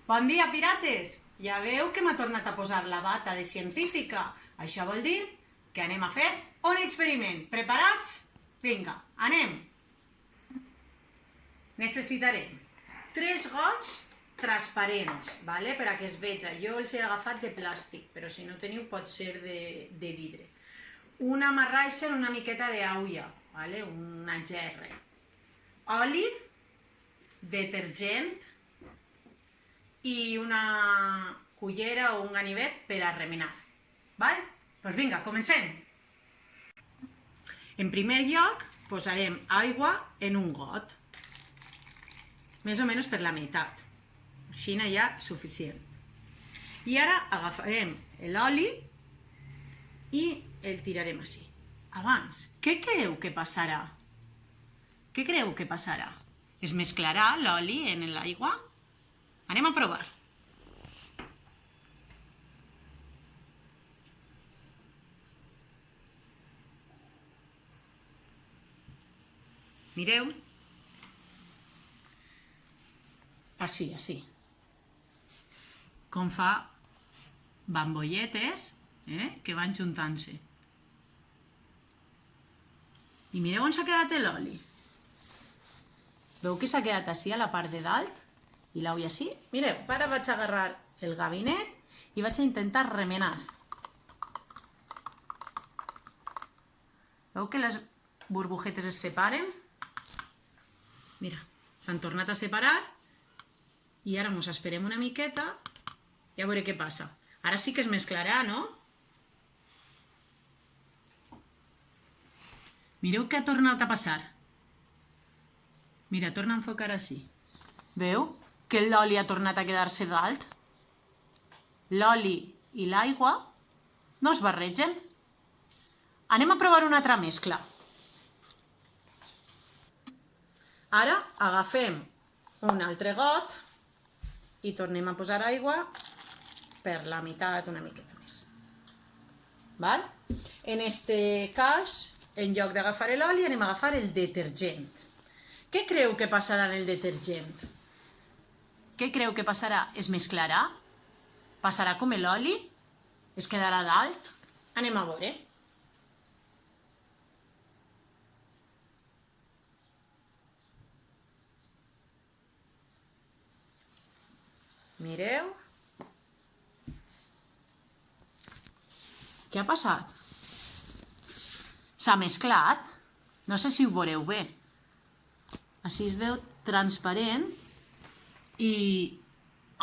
Bon dia, pirates! Ja veu que m'ha tornat a posar la bata de científica. Això vol dir que anem a fer un experiment. Preparats? Vinga, anem! Necessitarem 3 gots transparents, vale? Per a que es veja. Jo els he agafat de plàstic, però si no teniu pot ser de vidre. Una marraixa en una miqueta d'aulla, vale? Una gerra. Oli, detergent i una cullera o un ganivet per a remenar. Val? Doncs vinga, comencem! En primer lloc, posarem aigua en un got, més o menys per la meitat. Així ja suficient. I ara agafarem l'oli i el tirarem així. Abans, què creu que passarà? Què creu que passarà? Es mesclarà l'oli en l'aigua? Anem a provar. Mireu. Així, així. Com fa bambolletes que van juntant-se. I mireu on s'ha quedat l'oli. Veu que s'ha quedat així a la part de dalt? I l'aulla així? Mireu, ara vaig agarrar el gabinet i vaig a intentar remenar. Veu que les burbujetes es separen? Mira, s'han tornat a separar i ara ens esperem una miqueta i a veure què passa. Ara sí que es mesclarà, no? Mireu què ha tornat a passar. Mira, torna a enfocar així. Veu que l'oli ha tornat a quedar-se dalt? L'oli i l'aigua no es barregen. Anem a provar una altra mescla. Ara agafem un altre got i tornem a posar aigua per la meitat, una miqueta més. Val? En este cas, en lloc d'agafar l'oli, anem a agafar el detergent. Què creu que passarà en el detergent? Què creu que passarà? Es mesclarà? Passarà com l'oli? Es quedarà dalt? Anem a veure. Mireu. Què ha passat? S'ha mesclat. No sé si ho veureu bé. Així es veu transparent. I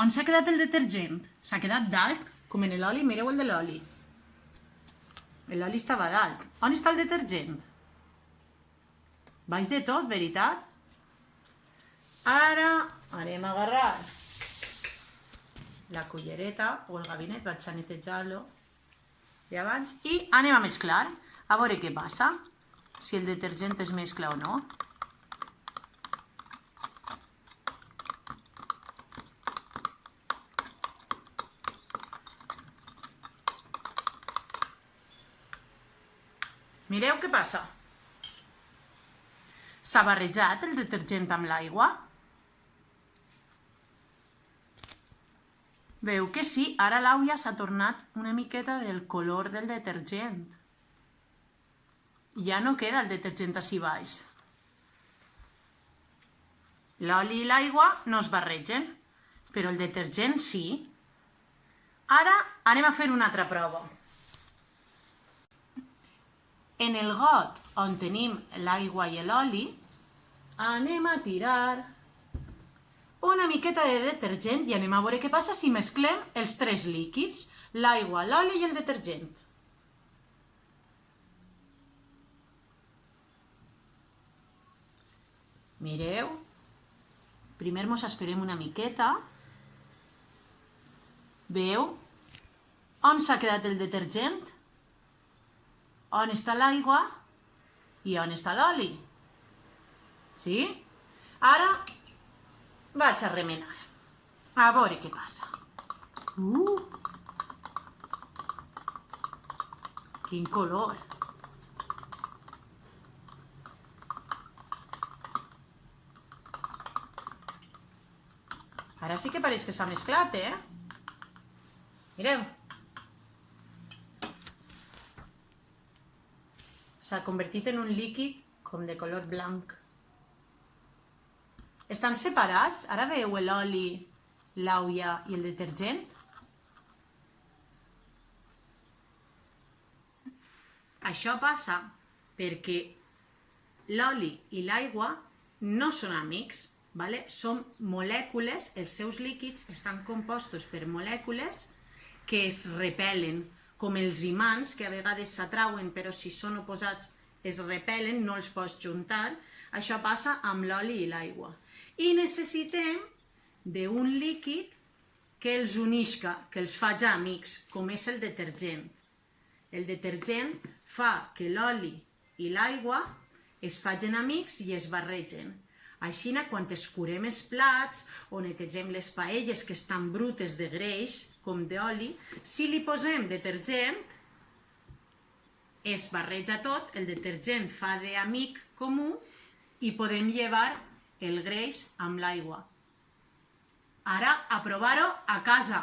on s'ha quedat el detergent? S'ha quedat dalt, com en l'oli. Mireu el de l'oli. L'oli estava dalt. On està el detergent? Baix de tot, veritat? Ara anem a agarrar la cullereta o el gabinet, vaig a netejar-lo d'abans i anem a mesclar. A veure què passa, si el detergent es mescla o no. Mireu què passa. S'ha barrejat el detergent amb l'aigua? Veu que sí, ara l'aulla s'ha tornat una miqueta del color del detergent. Ja no queda el detergent així baix. L'oli i l'aigua no es barregen, però el detergent sí. Ara anem a fer una altra prova. En el got on tenim l'aigua i l'oli, anem a tirar una miqueta de detergent i anem a veure què passa si mesclem els 3 líquids, l'aigua, l'oli i el detergent. Mireu. Primer ens esperem una miqueta. Veu? On s'ha quedat el detergent? On està l'aigua? I on està l'oli? Sí? Ara vaig a remenar. A veure què passa. Quin color. Ara sí que pareix que s'ha mesclat, Mireu. S'ha convertit en un líquid com de color blanc. Estan separats? Ara veieu l'oli, l'aigua i el detergent? Això passa perquè l'oli i l'aigua no són amics, són molècules, els seus líquids estan compostos per molècules que es repel·len, com els imants, que a vegades s'atrauen, però si són oposats es repel·len, no els pots juntar. Això passa amb l'oli i l'aigua. I necessitem d'un líquid que els unisca, que els faci amics, com és el detergent. El detergent fa que l'oli i l'aigua es facin amics i es barregen. Així, quan escurem els plats o netegem les paelles que estan brutes de greix, com d'oli, si li posem detergent, es barreja tot, el detergent fa d'amic comú i podem llevar el greix amb l'aigua. Ara, a provar-ho a casa.